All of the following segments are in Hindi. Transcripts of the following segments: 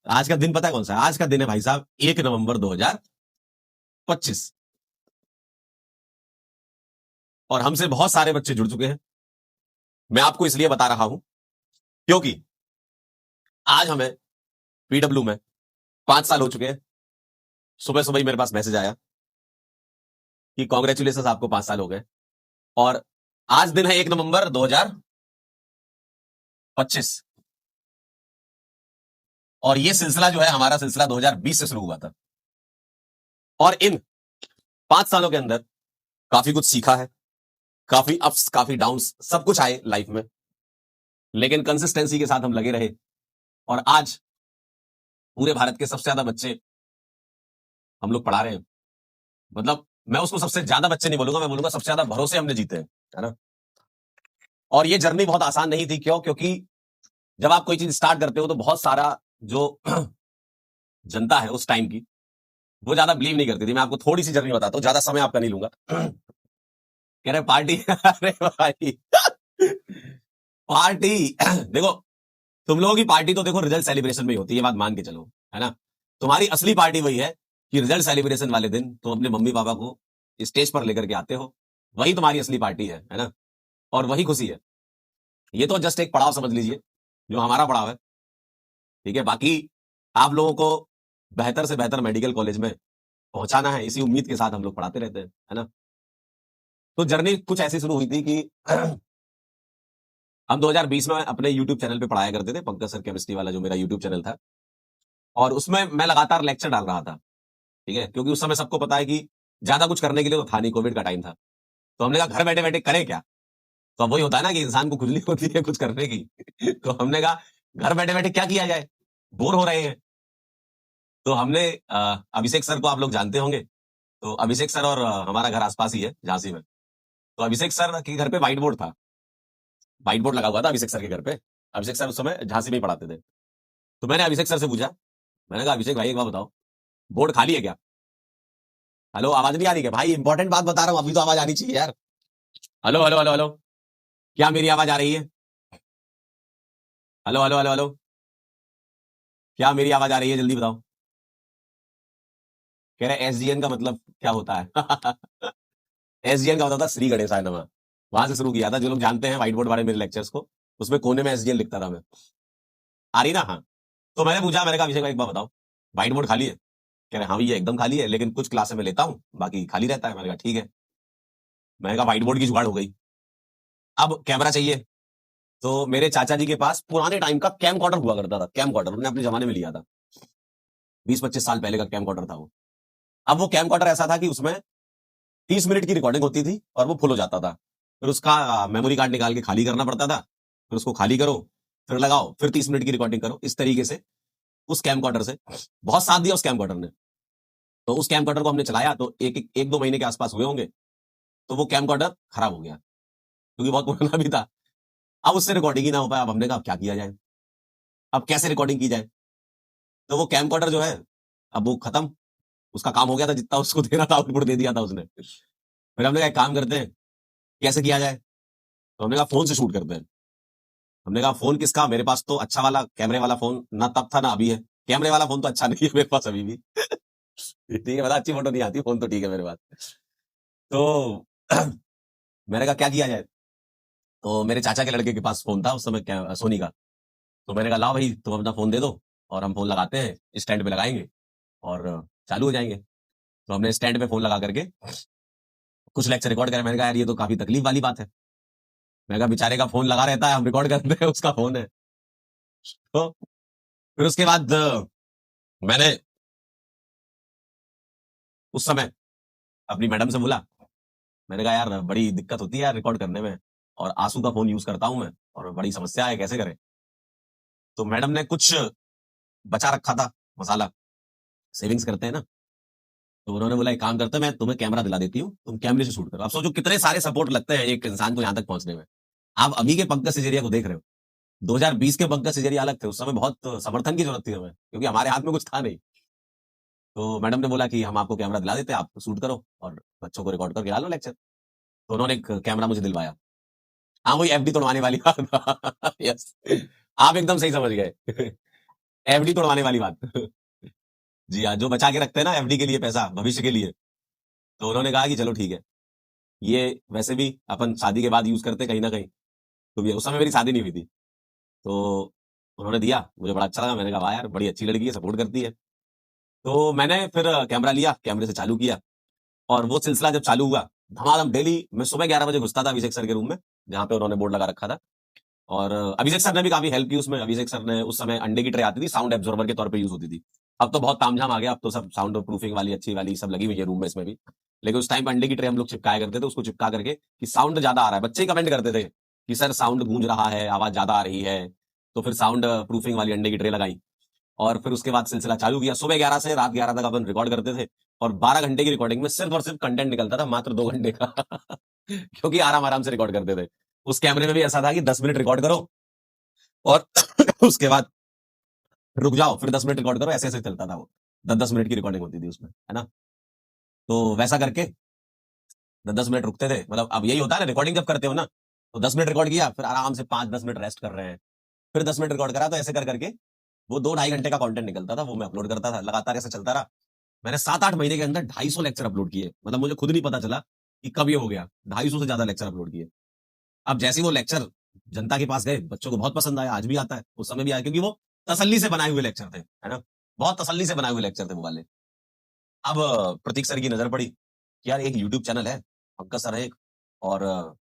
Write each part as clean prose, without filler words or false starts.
आज का दिन पता है कौन सा है? आज का दिन है भाई साहब 1 नवंबर 2025। और हमसे बहुत सारे बच्चे जुड़ चुके हैं। मैं आपको इसलिए बता रहा हूं क्योंकि आज हमें पीडब्ल्यू में 5 साल हो चुके हैं। सुबह सुबह ही मेरे पास मैसेज आया कि कॉन्ग्रेचुलेशन, आपको 5 साल हो गए। और आज दिन है 1 नवंबर 2025। और ये सिलसिला जो है हमारा सिलसिला 2020 से शुरू हुआ था। और इन 5 सालों के अंदर काफी कुछ सीखा है, काफी अप्स काफी डाउन्स सब कुछ आए लाइफ में, लेकिन कंसिस्टेंसी के साथ हम लगे रहे। और आज पूरे भारत के सबसे ज्यादा बच्चे हम लोग पढ़ा रहे हैं। मतलब मैं उसको सबसे ज्यादा बच्चे नहीं बोलूंगा, मैं बोलूंगा सबसे ज्यादा भरोसे हमने जीते हैं, है ना। और ये जर्नी बहुत आसान नहीं थी। क्यों? क्योंकि जब आप कोई चीज स्टार्ट करते हो तो बहुत सारा जो जनता है उस टाइम की, वो ज्यादा बिलीव नहीं करती थी। मैं आपको थोड़ी सी जर्नी बताता हूँ, ज्यादा समय आपका नहीं लूंगा। कह रहे पार्टी अरे भाई पार्टी देखो, तुम लोगों की पार्टी तो देखो रिजल्ट सेलिब्रेशन में ही होती है, ये बात मान के चलो, है ना। तुम्हारी असली पार्टी वही है कि रिजल्ट सेलिब्रेशन वाले दिन तुम अपने मम्मी पापा को स्टेज पर लेकर के आते हो, वही तुम्हारी असली पार्टी है ना। और वही खुशी है। ये तो जस्ट एक पड़ाव समझ लीजिए, जो हमारा पड़ाव है, ठीक है। बाकी आप लोगों को बेहतर से बेहतर मेडिकल कॉलेज में पहुंचाना है, इसी उम्मीद के साथ हम लोग पढ़ाते रहते हैं, है ना। तो जर्नी कुछ ऐसी शुरू हुई थी कि हम 2020 में अपने यूट्यूब चैनल पे पढ़ाया करते थे, पंकज सर केमिस्ट्री वाला जो मेरा यूट्यूब चैनल था। और उसमें मैं लगातार लेक्चर डाल रहा था, ठीक है, क्योंकि उस समय सबको पता है कि ज्यादा कुछ करने के लिए तो था नहीं, कोविड का टाइम था। तो हमने कहा घर बैठे बैठे करें क्या। तो अब वही होता है ना कि इंसान को खुजली होती है कुछ करने की तो हमने कहा घर बैठे बैठे क्या किया जाए, बोर हो रहे हैं। तो हमने अभिषेक सर को आप लोग जानते होंगे। तो अभिषेक सर और हमारा घर आसपास ही है, झांसी में। तो अभिषेक सर के घर पे व्हाइट बोर्ड था, व्हाइट बोर्ड लगा हुआ था अभिषेक सर के घर पे। अभिषेक सर उस समय झांसी में ही पढ़ाते थे। तो मैंने अभिषेक सर से पूछा, मैंने कहा अभिषेक भाई एक बात बताओ, बोर्ड खाली है क्या। हेलो, आवाज नहीं आ रही क्या भाई? इंपॉर्टेंट बात बता रहा हूं, अभी तो आवाज आनी चाहिए यार। हेलो हेलो हेलो हेलो, क्या मेरी आवाज आ रही है? हेलो हेलो हेलो हेलो, क्या मेरी आवाज आ रही है? जल्दी बताओ। कह रहे एसडीएन का मतलब क्या होता है एसडीएन का होता था श्री गणेशाय नमः। वहां से शुरू किया था, जो लोग जानते हैं व्हाइट बोर्ड वाले मेरे लेक्चर्स को, उसमें कोने में एसडीएन लिखता था मैं। आ रही ना? हाँ। तो मैंने पूछा, मैंने कहा अभिषेक भाई एक बात बताओ, व्हाइट बोर्ड खाली है? कह रहे हाँ भैया एकदम खाली है, लेकिन कुछ क्लासें में लेता हूँ, बाकी खाली रहता है। मैंने कहा ठीक है। मैंने कहा व्हाइट बोर्ड की जुगाड़ हो गई, अब कैमरा चाहिए। तो मेरे चाचा जी के पास पुराने टाइम का कैम कॉर्डर हुआ करता था, कैम कॉर्डर उन्होंने अपने जमाने में लिया था, 20-25 साल पहले का कैम कॉर्डर था वो। अब वो कैम कॉर्डर ऐसा था कि उसमें 30 मिनट की रिकॉर्डिंग होती थी और वो फुल हो जाता था। फिर उसका मेमोरी कार्ड निकाल के खाली करना पड़ता था, फिर उसको खाली करो, फिर लगाओ, फिर 30 मिनट की रिकॉर्डिंग करो। इस तरीके से उस कैम कॉर्डर से बहुत साथ दिया उस कैम कॉर्डर ने। तो उस कैम कॉर्डर को हमने चलाया तो एक दो महीने के आसपास हुए होंगे, तो वो कैम कॉर्डर खराब हो गया, क्योंकि बहुत पुराना भी था। अब उससे रिकॉर्डिंग ही ना हो पाया। अब हमने कहा अब क्या किया जाए, अब कैसे रिकॉर्डिंग की जाए। तो वो कैम कॉर्डर जो है, अब वो खत्म, उसका काम हो गया था, जितना उसको देना था आउटपुट दे दिया था उसने। फिर हमने कहा एक काम करते हैं, कैसे किया जाए। तो हमने कहा फोन से शूट करते हैं। हमने कहा फोन किसका, मेरे पास तो अच्छा वाला कैमरे वाला फोन ना तब था ना अभी है। कैमरे वाला फोन तो अच्छा नहीं है मेरे पास अभी भी ठीक है, मतलब अच्छी फोटो नहीं आती, फोन तो ठीक है मेरे पास। तो मैंने कहा क्या किया जाए। तो मेरे चाचा के लड़के के पास फोन था उस समय, क्या सोनी का। तो मैंने कहा लाओ भाई तुम अपना फोन दे दो और हम फोन लगाते हैं, स्टैंड पे लगाएंगे और चालू हो जाएंगे। तो हमने स्टैंड पे फोन लगा करके कुछ लेक्चर रिकॉर्ड करे। मैंने कहा यार ये तो काफी तकलीफ वाली बात है। मैंने कहा बेचारे का फोन लगा रहता है, हम रिकॉर्ड करते हैं, उसका फोन है। तो फिर उसके बाद मैंने उस समय अपनी मैडम से बोला, मैंने कहा यार बड़ी दिक्कत होती है यार रिकॉर्ड करने में, और आंसू का फोन यूज करता हूं मैं और बड़ी समस्या है, कैसे करें। तो मैडम ने कुछ बचा रखा था मसाला, सेविंग्स करते हैं ना। तो उन्होंने बोला एक काम करते हैं, मैं तुम्हें कैमरा दिला देती हूँ, तुम कैमरे से शूट करो। अब सोचो कितने सारे सपोर्ट लगते हैं एक इंसान को यहाँ तक पहुंचने में। आप अभी के पंकज सिजेरिया को देख रहे हो, 2020 के पंकज सिजेरिया अलग थे। उस समय बहुत समर्थन की जरूरत थी हमें, क्योंकि हमारे हाथ में कुछ था नहीं। तो मैडम ने बोला कि हम आपको कैमरा दिला देते हैं, आप शूट करो और बच्चों को रिकॉर्ड करके डालो लेक्चर। तो उन्होंने एक कैमरा मुझे दिलवाया। हाँ, वही एफडी तोड़वाने वाली बात यस, आप एकदम सही समझ गए एफडी तोड़वाने वाली बात। जी हाँ, जो बचा के रखते हैं ना एफडी के लिए पैसा भविष्य के लिए, तो उन्होंने कहा कि चलो ठीक है, ये वैसे भी अपन शादी के बाद यूज करते हैं कहीं ना कहीं, तो भी उस समय मेरी शादी नहीं हुई थी, तो उन्होंने दिया, मुझे बड़ा अच्छा लगा, मैंने कहा वाह यार बड़ी अच्छी लड़की है, सपोर्ट करती है। तो मैंने फिर कैमरा लिया, कैमरे से चालू किया, और वो सिलसिला जब चालू हुआ, धमाधम डेली मैं सुबह 11 बजे घुसता था अभिषेक सर के रूम में, जहाँ पे उन्होंने बोर्ड लगा रखा था। और अभिषेक सर ने भी काफी हेल्प की उसमें। अभिषेक सर ने उस समय अंडे की ट्रे आती थी, साउंड एब्जॉर्बर के तौर पे यूज होती थी। अब तो बहुत तामझाम आ गया, अब तो सब साउंड प्रूफिंग वाली अच्छी वाली सब लगी हुई है रूम में इसमें भी। लेकिन उस टाइम पे अंडे की ट्रे हम लोग चिपकाया करते थे, उसको चिपका करके कि साउंड ज्यादा आ रहा है, बच्चे ही कमेंट करते थे कि सर साउंड गूंज रहा है, आवाज ज्यादा आ रही है, तो फिर साउंड प्रूफिंग वाली अंडे की ट्रे लगाई। और फिर उसके बाद सिलसिला चालू किया, सुबह 11 से रात 11 तक अपन रिकॉर्ड करते थे, और 12 घंटे की रिकॉर्डिंग में सिर्फ और सिर्फ कंटेंट निकलता था मात्र 2 घंटे का। क्योंकि आराम आराम से रिकॉर्ड करते थे। उस कैमरे में भी ऐसा था कि 10 मिनट रिकॉर्ड करो और उसके बाद रुक जाओ, फिर 10 मिनट रिकॉर्ड करो, ऐसे ऐसे चलता था वो। 10 10 मिनट की रिकॉर्डिंग होती थी उसमें, है ना। तो वैसा करके 10 10 मिनट रुकते थे, मतलब अब यही होता है ना रिकॉर्डिंग जब करते हो ना, तो 10 मिनट रिकॉर्ड किया, फिर आराम से 5 10 मिनट रेस्ट कर रहे हैं, फिर 10 मिनट रिकॉर्ड करा, तो ऐसे कर करके वो 2 ढाई घंटे का कंटेंट निकलता था, वो मैं अपलोड करता था, लगातार ऐसे चलता रहा। मैंने 7 8 महीने के अंदर 250 लेक्चर अपलोड किए, मतलब मुझे खुद नहीं पता चला कि कब ये हो गया, 250 से ज्यादा लेक्चर अपलोड किए। अब जैसे ही वो लेक्चर जनता के पास गए, बच्चों को बहुत पसंद आया, आज भी आता है, उस समय भी आया, क्योंकि वो तसल्ली से बनाए हुए लेक्चर थे, है ना, बहुत तसल्ली से बनाए हुए लेक्चर थे वो वाले। अब प्रतीक सर की नजर पड़ी कि यार एक यूट्यूब चैनल है, पंकज सर है एक, और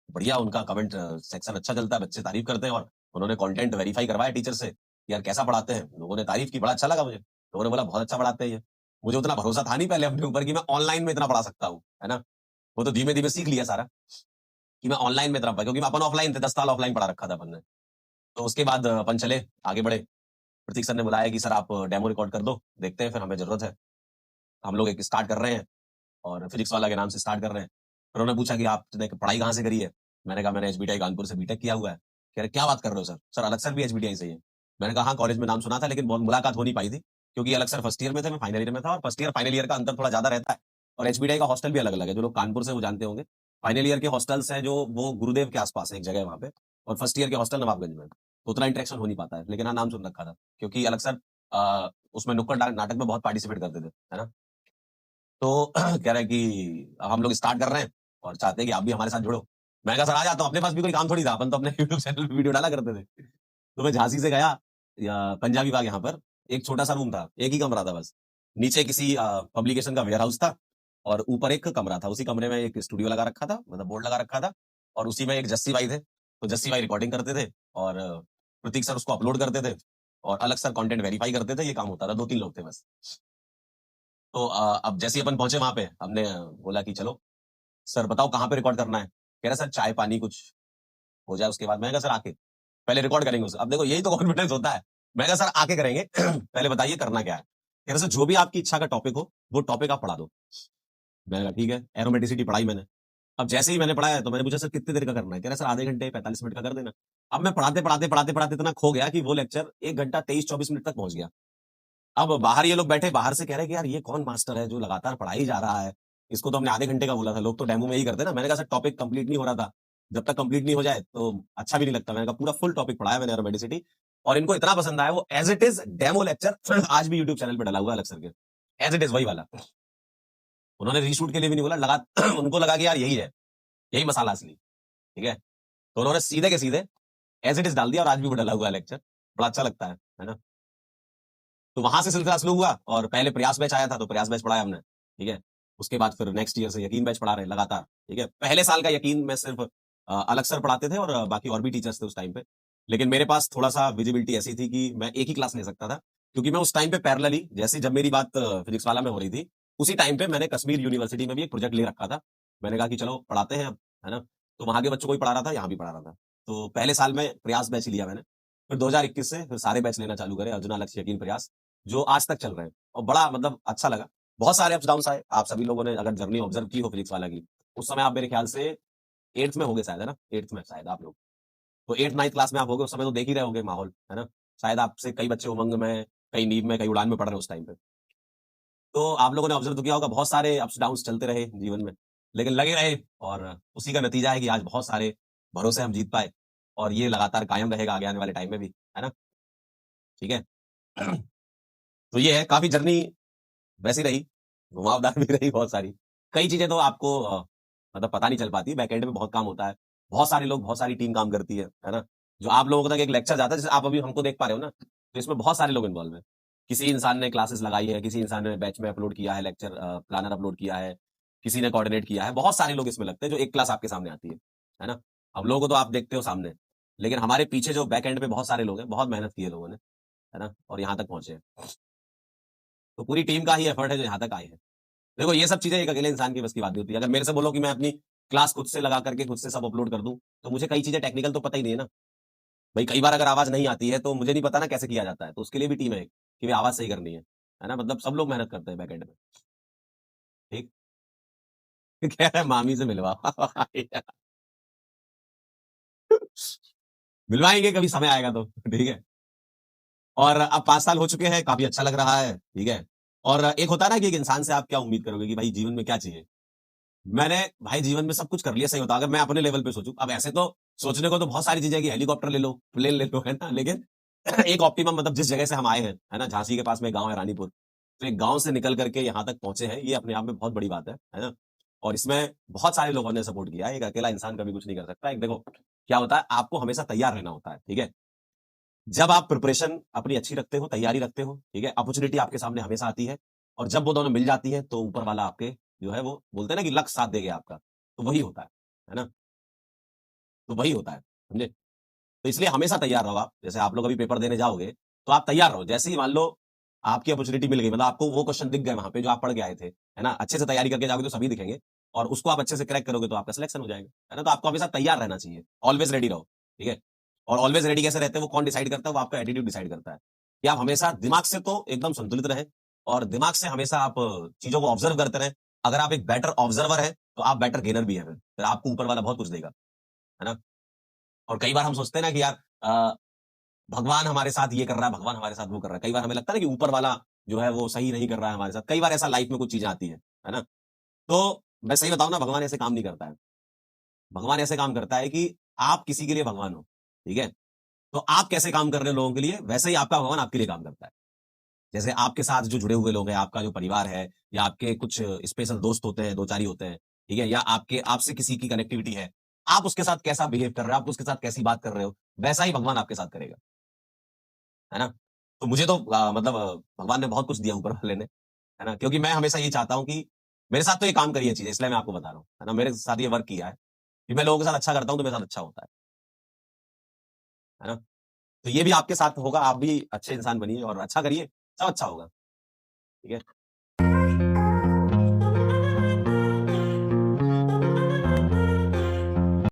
बढ़िया उनका कमेंट सेक्शन अच्छा चलता है, बच्चे तारीफ करते हैं, और उन्होंने कंटेंट वेरीफाई करवाया टीचर से कि यार कैसा पढ़ाते हैं, लोगों ने तारीफ की, बड़ा अच्छा लगा मुझे, लोगों ने बोला बहुत अच्छा पढ़ाते हैं ये। मुझे उतना भरोसा था नहीं पहले अपने ऊपर कि मैं ऑनलाइन में इतना पढ़ा सकता हूँ, है ना। वो तो धीमे धीमे सीख लिया सारा कि मैं ऑनलाइन में इतना पढ़ा, क्योंकि मैं अपन ऑफलाइन थे, 10 साल ऑफलाइन पढ़ा रखा था अपन ने। तो उसके बाद अपन चले आगे बढ़े, प्रतीक सर ने बुलाया कि सर आप डेमो रिकॉर्ड कर दो, देखते हैं, फिर हमें जरूरत है। हम लोग एक स्टार्ट कर रहे हैं, और फिजिक्स वाला के नाम से स्टार्ट कर रहे हैं। फिर उन्होंने पूछा कि आपने पढ़ाई कहाँ से करी है। मैंने कहा मैंने एचबीटीआई कानपुर से बीटेक किया हुआ है। कह रहे क्या बात कर रहे हो सर, सर अलग सर भी एचबीटीआई से ही है। मैंने कहा हाँ, कॉलेज में नाम सुना था, लेकिन बहुत मुलाकात हो नहीं पाई थी, क्योंकि अलग सर फर्स्ट ईयर में थे, मैं फाइनल ईयर में था, और फर्स्ट ईयर फाइनल ईयर का अंतर थोड़ा ज्यादा रहता है, और एचबीटीआई का हॉस्टल भी अलग अलग है, जो लोग कानपुर से वो जानते होंगे। फाइनल ईयर के हॉस्टल्स हैं जो वो गुरुदेव के आसपास है एक जगह वहां पे, और फर्स्ट ईयर के हॉस्टल नवाबगंज में, तो उतना इंटरेक्शन हो नहीं पाता है, लेकिन हाँ नाम सुन रखा था, क्योंकि अलग सर उसमें नुक्कड़ नाटक में बहुत पार्टिसिपेट करते थे, है ना। तो कह रहे हैं कि अब हम लोग स्टार्ट कर रहे हैं और चाहते हैं कि आप भी हमारे साथ जुड़ो। मैं कहा सर आ जाता हूँ, अपने पास भी कोई काम थोड़ी था, अपन तो अपने यूट्यूब चैनल पे वीडियो डाला करते थे। तो मैं झांसी से गया या पंजाबी बाग, यहाँ पर एक छोटा सा रूम था, एक ही कमरा था बस, नीचे किसी पब्लिकेशन का वेयर हाउस था, और ऊपर एक कमरा था, उसी कमरे में एक स्टूडियो लगा रखा था, मतलब बोर्ड लगा रखा था, और उसी में एक जस्सी भाई थे, तो जस्सी भाई रिकॉर्डिंग करते थे, और प्रतीक सर उसको अपलोड करते थे, और अलग सर कंटेंट वेरीफाई करते थे, ये काम होता था, 2 3 लोग थे बस। तो अब जैसे ही अपन पहुंचे वहां पे, हमने बोला कि चलो सर बताओ कहाँ पे रिकॉर्ड करना है। कह रहा सर चाय पानी कुछ हो जाए उसके बाद। मैं कहा सर आके पहले रिकॉर्ड करेंगे उसे। अब देखो यही तो कॉन्फिडेंस होता है। मैं कहा सर आके करेंगे पहले बताइए करना क्या है। कह रहा सर जो भी आपकी इच्छा का टॉपिक हो वो टॉपिक आप पढ़ा दो। मैंने कहा ठीक है, एरोमेटिसिटी पढ़ाई मैंने। अब जैसे ही मैंने पढ़ाया तो मैंने पूछा सर कितने देर का करना है। कह रहा सर आधे घंटे 45 मिनट का कर देना। अब मैं पढ़ाते पढ़ाते पढ़ाते पढ़ाते इतना खो गया कि वो लेक्चर 1 घंटा 23 24 मिनट तक पहुंच गया। अब बाहर ये लोग बैठे, बाहर से कह रहे कि यार ये कौन मास्टर है जो लगातार पढ़ाई जा रहा है, इसको तो हमने आधे घंटे का बोला था, लोग तो डेमो में ही करते ना। मैंने कहा सर टॉपिक कंप्लीट नहीं हो रहा था, जब तक कंप्लीट नहीं हो जाए तो अच्छा भी नहीं लगता। मैंने कहा पूरा फुल टॉपिक पढ़ाया मैंने एरोमेटिसिटी, और इनको इतना पसंद आया, वो as it is demo lecture आज भी यूट्यूब चैनल पे डला हुआ है अलग सर के, एज इट इज वही वाला। उन्होंने रीशूट के लिए भी नहीं बोला, लगा उनको लगा कि यार यही है, यही मसाला असली, ठीक है। तो उन्होंने सीधे के सीधे एज इट इज डाल दिया, और आज भी वो डला हुआ है लेक्चर, बड़ा अच्छा लगता है ना। तो वहां से सिलसिला शुरू हुआ, और पहले प्रयास बैच आया था, तो प्रयास बैच पढ़ाया हमने, ठीक है। उसके बाद फिर नेक्स्ट ईयर से यकीन बैच पढ़ा रहे हैं लगातार, ठीक है। पहले साल का यकीन में सिर्फ अलग सर पढ़ाते थे, और बाकी और भी टीचर्स थे उस टाइम पे। लेकिन मेरे पास थोड़ा सा विजिबिलिटी ऐसी थी कि मैं एक ही क्लास ले सकता था, क्योंकि मैं उस टाइम पे पैरेलली, जैसे जब मेरी बात फिजिक्स वाला में हो रही थी, उसी टाइम पे मैंने कश्मीर यूनिवर्सिटी में भी एक प्रोजेक्ट ले रखा था। मैंने कहा कि चलो पढ़ाते हैं अब, है ना। तो वहां के बच्चों को ही पढ़ा रहा था, यहाँ भी पढ़ा रहा था। तो पहले साल में प्रयास बैच लिया मैंने, फिर 2021 से फिर सारे बैच लेना चालू करे, अर्जुना, लक्ष्य, यकीन, प्रयास, जो आज तक चल रहे हैं, और बड़ा मतलब अच्छा लगा। बहुत सारे अप्स डाउन आए, आप सभी लोगों ने अगर जर्नी ऑब्जर्व की हो फिजिक्स वाला की, उस समय आप मेरे ख्याल से 8th में होंगे शायद, है ना, 8th में शायद आप लोग, तो 8th 9th क्लास में आप होगे, उस समय तो देख ही रहे होंगे माहौल, है ना। शायद आपसे कई बच्चे उमंग में, कई नींव में, कई उड़ान में पढ़ रहे हैं उस टाइम पे। तो आप लोगों ने ऑब्जर्व तो किया होगा, बहुत सारे अप्स डाउन चलते रहे जीवन में, लेकिन लगे रहे, और उसी का नतीजा है कि आज बहुत सारे भरोसे हम जीत पाए, और ये लगातार कायम रहेगा आगे आने वाले टाइम में भी, है ना, ठीक है। तो ये है, काफी जर्नी वैसी रही, घुमावदार भी रही बहुत सारी। कई चीजें तो आपको मतलब पता नहीं चल पाती, बैकएंड में बहुत काम होता है, बहुत सारे लोग, बहुत सारी टीम काम करती है ना। जो आप लोगों तक एक लेक्चर जाता है, जैसे आप अभी हमको देख पा रहे हो ना, तो इसमें बहुत सारे लोग इन्वॉल्व है। किसी इंसान ने क्लासेस लगाई है, किसी इंसान ने बैच में अपलोड किया है, लेक्चर प्लानर अपलोड किया है, किसी ने कोऑर्डिनेट किया है, बहुत सारे लोग इसमें लगते हैं जो एक क्लास आपके सामने आती है ना। अब लोगों को तो आप देखते हो सामने, लेकिन हमारे पीछे जो बैक एंड पे बहुत सारे लोग हैं, बहुत मेहनत की है लोगों ने, है ना, और यहाँ तक पहुंचे हैं। तो पूरी टीम का ही एफर्ट है जो यहाँ तक आए हैं। देखो ये सब चीजें एक अकेले इंसान की बस की बात नहीं होती। अगर मेरे से बोलो कि मैं अपनी क्लास खुद से लगा करके खुद से सब अपलोड कर दूं, तो मुझे कई चीजें टेक्निकल तो पता ही नहीं है ना भाई। कई बार अगर आवाज नहीं आती है तो मुझे नहीं पता ना कैसे किया जाता है, तो उसके लिए भी टीम है कि भाई आवाज सही करनी है ना। मतलब सब लोग मेहनत करते हैं बैकएंड में। ठीक। कह रहे हैं मामी से मिलवा मिलवाएंगे कभी समय आएगा तो, ठीक है। और अब 5 साल हो चुके हैं, काफी अच्छा लग रहा है, ठीक है। और एक होता है ना कि एक इंसान से आप क्या उम्मीद करोगे कि भाई जीवन में क्या चाहिए। मैंने भाई जीवन में सब कुछ कर लिया, सही होता अगर मैं अपने लेवल पे सोचूं। अब ऐसे तो सोचने को तो बहुत सारी चीजें कि हेलीकॉप्टर ले लो, प्लेन ले लो, है ना, लेकिन एक ऑप्टिमम मतलब जिस जगह से हम आए हैं, है ना, झांसी के पास में गांव है रानीपुर, तो एक गांव से निकल करके यहाँ तक पहुंचे हैं, ये अपने आप में बहुत बड़ी बात है ना। और इसमें बहुत सारे लोगों ने सपोर्ट किया है, एक अकेला इंसान कभी कुछ नहीं कर सकता। एक देखो क्या होता है, आपको हमेशा तैयार रहना होता है, ठीक है। जब आप प्रिपरेशन अपनी अच्छी रखते हो, तैयारी रखते हो, ठीक है, अपॉर्चुनिटी आपके सामने हमेशा आती है। और जब वो दोनों मिल जाती है तो ऊपर वाला आपके जो है वो बोलते हैं ना कि लक साथ देगा आपका, तो वही होता है ना। तो वही होता है, समझे। तो इसलिए हमेशा तैयार रहो आप। जैसे आप लोग अभी पेपर देने जाओगे तो आप तैयार रहो। जैसे ही मान लो आपकी अपॉर्चुनिटी मिल गई, मतलब आपको वो क्वेश्चन दिख गए वहां पे जो आप पढ़ के आए थे, है ना, अच्छे से तैयारी करके जाओगे तो सभी दिखेंगे, और उसको आप अच्छे से क्रैक करोगे तो आपका सिलेक्शन हो जाएगा, है ना। तो आपको हमेशा तैयार रहना चाहिए, ऑलवेज रेडी रहो, ठीक है। और ऑलवेज रेडी कैसे रहते हैं, वो कौन डिसाइड करता है, वो आपका एटीट्यूड डिसाइड करता है कि आप हमेशा दिमाग से तो एकदम संतुलित रहे, और दिमाग से हमेशा आप चीजों को ऑब्जर्व करते रहे। अगर आप एक बेटर ऑब्जर्वर है तो आप बेटर गेनर भी है, फिर आपको ऊपर वाला बहुत कुछ देगा, है ना। और कई बार हम सोचते हैं ना कि यार भगवान हमारे साथ ये कर रहा है, भगवान हमारे साथ वो कर रहा है। कई बार हमें लगता है ना कि ऊपर वाला जो है वो सही नहीं कर रहा है हमारे साथ। कई बार ऐसा लाइफ में कुछ चीजें आती है ना। तो मैं सही बताऊं ना, भगवान ऐसे काम नहीं करता है। भगवान ऐसे काम करता है कि आप किसी के लिए भगवान हो, ठीक है। तो आप कैसे काम कर रहे हो लोगों के लिए, वैसे ही आपका भगवान आपके लिए काम करता है। जैसे आपके साथ जो जुड़े हुए लोग हैं, आपका जो परिवार है, या आपके कुछ स्पेशल दोस्त होते हैं, दो चार ही होते हैं, ठीक है, या आपके आपसे किसी की कनेक्टिविटी है, आप उसके साथ कैसा बिहेव कर रहे हो, आप उसके साथ कैसी बात कर रहे हो, वैसा ही भगवान आपके साथ करेगा, है ना। तो मुझे तो मतलब भगवान ने बहुत कुछ दिया ऊपर वाले ने, है ना, क्योंकि मैं हमेशा ये चाहता हूँ कि मेरे साथ तो ये काम करी है चीज, इसलिए मैं आपको बता रहा हूँ, है ना। मेरे साथ ये वर्क किया है कि मैं लोगों के साथ अच्छा करता हूँ तो मेरे साथ अच्छा होता है ना। तो ये भी आपके साथ होगा, आप भी अच्छे इंसान बनिए और अच्छा करिए, सब अच्छा होगा, ठीक है।